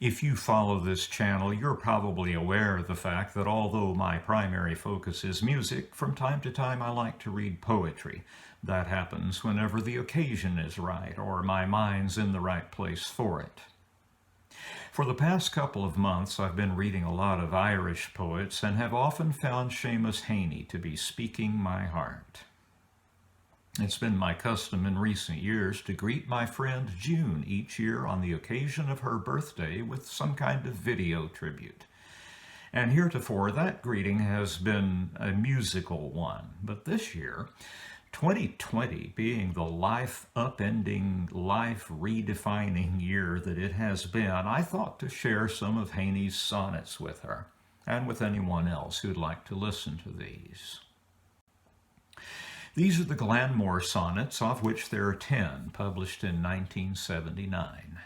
If you follow this channel, you're probably aware of the fact that although my primary focus is music, from time to time I like to read poetry. That happens whenever the occasion is right or my mind's in the right place for it. For the past couple of months, I've been reading a lot of Irish poets and have often found Seamus Heaney to be speaking my heart. It's been my custom in recent years to greet my friend June each year on the occasion of her birthday with some kind of video tribute. And heretofore, that greeting has been a musical one. But this year, 2020 being the life-upending, life-redefining year that it has been, I thought to share some of Heaney's sonnets with her and with anyone else who'd like to listen to these. These are the Glanmore sonnets, of which there are 10, published in 1979.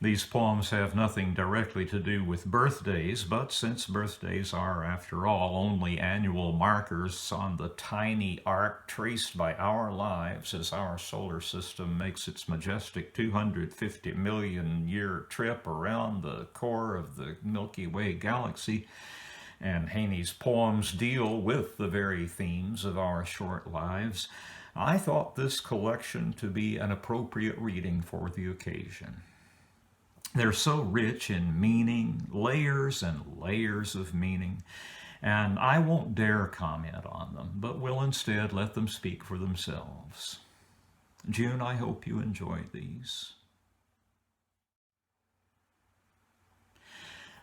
These poems have nothing directly to do with birthdays, but since birthdays are, after all, only annual markers on the tiny arc traced by our lives as our solar system makes its majestic 250 million year trip around the core of the Milky Way galaxy, and Heaney's poems deal with the very themes of our short lives, I thought this collection to be an appropriate reading for the occasion. They're so rich in meaning, layers and layers of meaning, and I won't dare comment on them, but will instead let them speak for themselves. June, I hope you enjoyed these.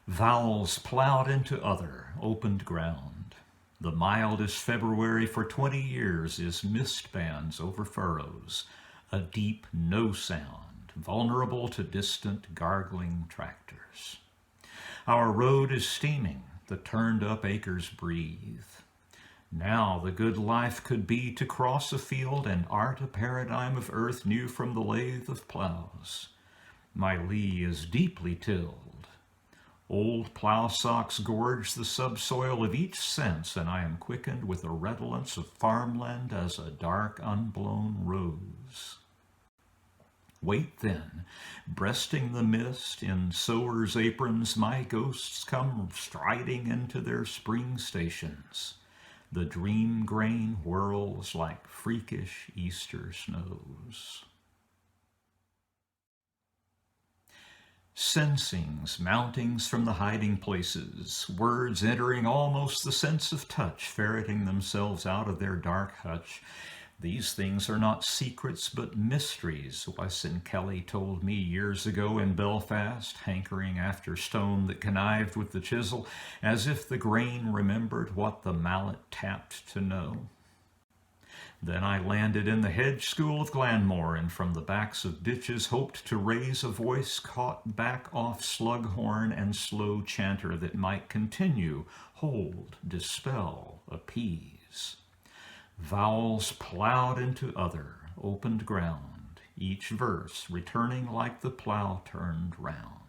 Vowels plowed into other, opened ground. The mildest February for 20 years is mist bands over furrows, a deep no sound, vulnerable to distant gargling tractors. Our road is steaming, the turned-up acres breathe. Now the good life could be to cross a field and art a paradigm of earth new from the lathe of plows. My lee is deeply tilled. Old plow socks gorge the subsoil of each sense, and I am quickened with a redolence of farmland as a dark, unblown rose. Wait then, breasting the mist, in sowers' aprons my ghosts come striding into their spring stations. The dream grain whirls like freakish Easter snows. Sensings, mountings from the hiding places, words entering almost the sense of touch, ferreting themselves out of their dark hutch. These things are not secrets but mysteries, Wesson Kelly told me years ago in Belfast, hankering after stone that connived with the chisel, as if the grain remembered what the mallet tapped to know. Then I landed in the hedge school of Glanmore, and from the backs of ditches hoped to raise a voice caught back off slughorn and slow chanter that might continue, hold, dispel, appease. Vowels plowed into other, opened ground, each verse returning like the plow turned round.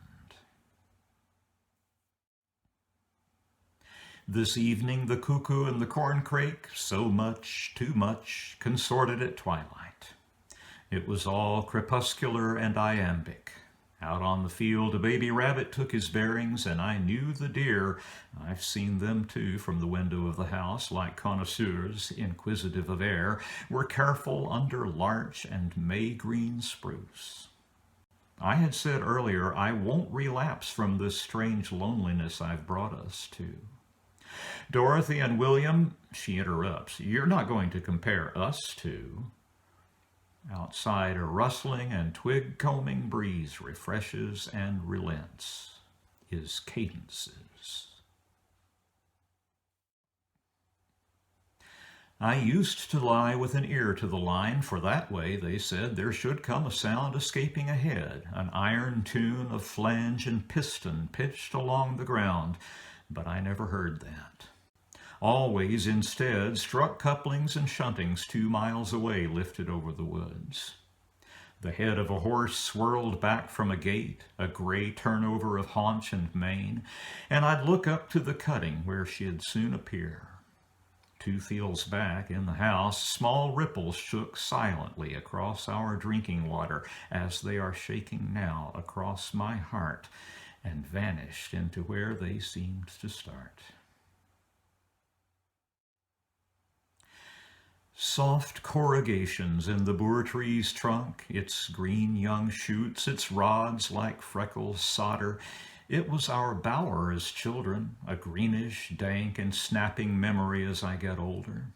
This evening the cuckoo and the corncrake, so much, too much, consorted at twilight. It was all crepuscular and iambic. Out on the field a baby rabbit took his bearings, and I knew the deer, I've seen them too from the window of the house, like connoisseurs inquisitive of air, were careful under larch and May-green spruce. I had said earlier I won't relapse from this strange loneliness I've brought us to. Dorothy and William, she interrupts, you're not going to compare us two. Outside a rustling and twig-combing breeze refreshes and relents his cadences. I used to lie with an ear to the line, for that way, they said, there should come a sound escaping ahead, an iron tune of flange and piston pitched along the ground, but I never heard that. Always, instead, struck couplings and shuntings 2 miles away lifted over the woods. The head of a horse swirled back from a gate, a gray turnover of haunch and mane, and I'd look up to the cutting where she'd soon appear. 2 fields back in the house, small ripples shook silently across our drinking water as they are shaking now across my heart, and vanished into where they seemed to start. Soft corrugations in the boor tree's trunk, its green young shoots, its rods like freckled solder. It was our bower as children, a greenish, dank, and snapping memory as I get older.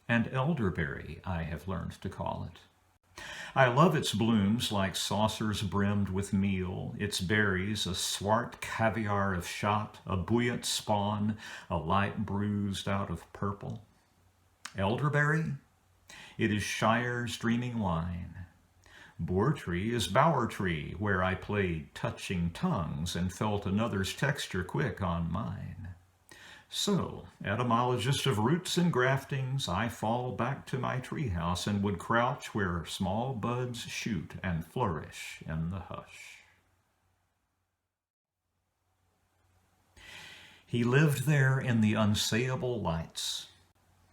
And elderberry, I have learned to call it. I love its blooms like saucers brimmed with meal, its berries a swart caviar of shot, a buoyant spawn, a light bruised out of purple. Elderberry? It is Shire's dreaming wine. Boor tree is bower tree, where I played touching tongues and felt another's texture quick on mine. So, etymologist of roots and graftings, I fall back to my treehouse and would crouch where small buds shoot and flourish in the hush. He lived there in the unsayable lights.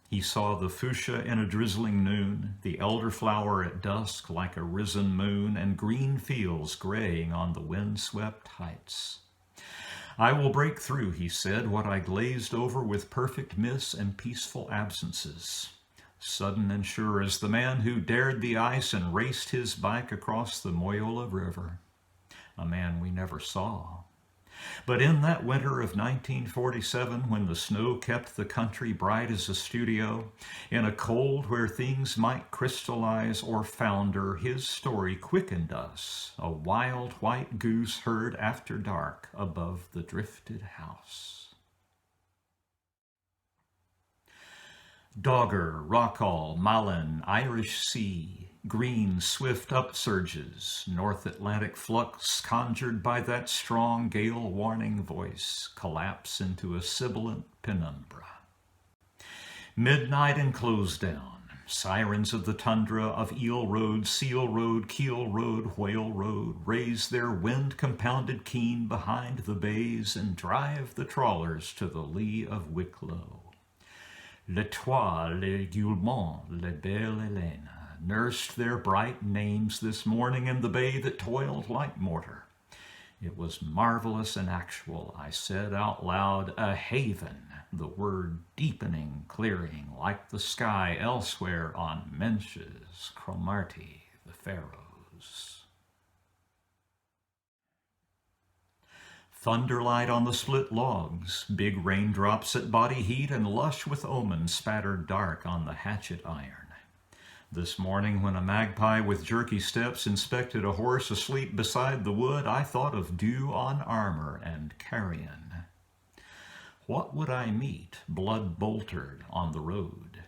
He saw the fuchsia in a drizzling noon, the elderflower at dusk like a risen moon, and green fields graying on the wind-swept heights. I will break through, he said, what I glazed over with perfect miss and peaceful absences. Sudden and sure as the man who dared the ice and raced his bike across the Moyola River. A man we never saw. But in that winter of 1947, when the snow kept the country bright as a studio, in a cold where things might crystallize or founder, his story quickened us, a wild white goose heard after dark above the drifted house. Dogger, Rockall, Malin, Irish Sea, green, swift upsurges, North Atlantic flux conjured by that strong gale warning voice, collapse into a sibilant penumbra. Midnight and close down, sirens of the tundra of Eel Road, Seal Road, Keel Road, Whale Road raise their wind-compounded keen behind the bays and drive the trawlers to the lee of Wicklow. L'Etoile, Le Guillemot, La Belle Helena nursed their bright names this morning in the bay that toiled like mortar. It was marvelous and actual, I said out loud, a haven, the word deepening, clearing, like the sky elsewhere on Menches, Cromarty, the Faroes. Thunderlight on the split logs, big raindrops at body heat and lush with omen spattered dark on the hatchet iron. This morning, when a magpie with jerky steps inspected a horse asleep beside the wood, I thought of dew on armor and carrion. What would I meet, blood-boltered, on the road?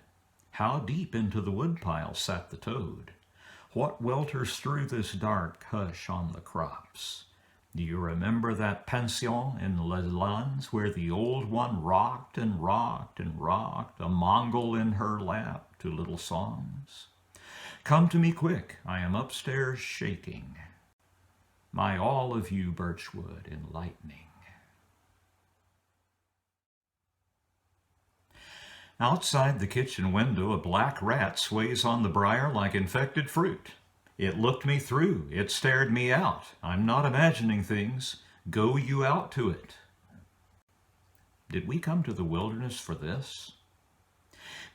How deep into the woodpile sat the toad? What welters through this dark hush on the crops? Do you remember that pension in Les Landes where the old one rocked and rocked and rocked, a Mongol in her lap, to little songs? Come to me quick, I am upstairs shaking. My all of you birchwood enlightening. Outside the kitchen window, a black rat sways on the briar like infected fruit. It looked me through, it stared me out. I'm not imagining things. Go you out to it. Did we come to the wilderness for this?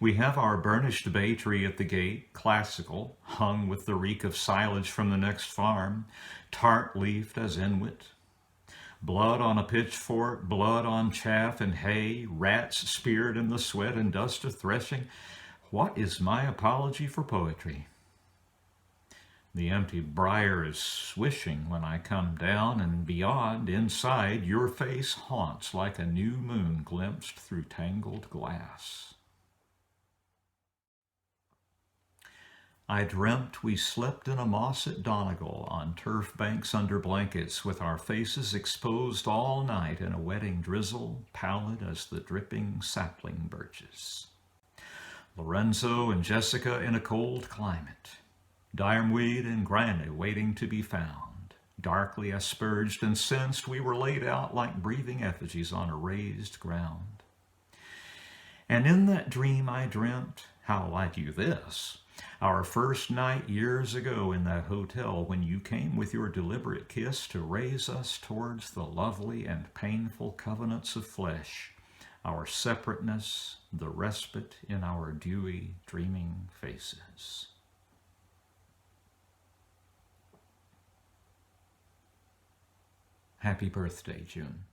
We have our burnished bay tree at the gate, classical, hung with the reek of silage from the next farm, tart-leafed as Inuit. Blood on a pitchfork, blood on chaff and hay, rats speared in the sweat and dust of threshing. What is my apology for poetry? The empty briar is swishing when I come down, and beyond, inside, your face haunts like a new moon glimpsed through tangled glass. I dreamt we slept in a moss at Donegal on turf banks under blankets, with our faces exposed all night in a wetting drizzle, pallid as the dripping sapling birches. Lorenzo and Jessica in a cold climate. Diarmweed and Granny waiting to be found. Darkly asperged and sensed we were laid out like breathing effigies on a raised ground. And in that dream I dreamt, how like you this, our first night years ago in that hotel when you came with your deliberate kiss to raise us towards the lovely and painful covenants of flesh, our separateness, the respite in our dewy, dreaming faces. Happy birthday, June.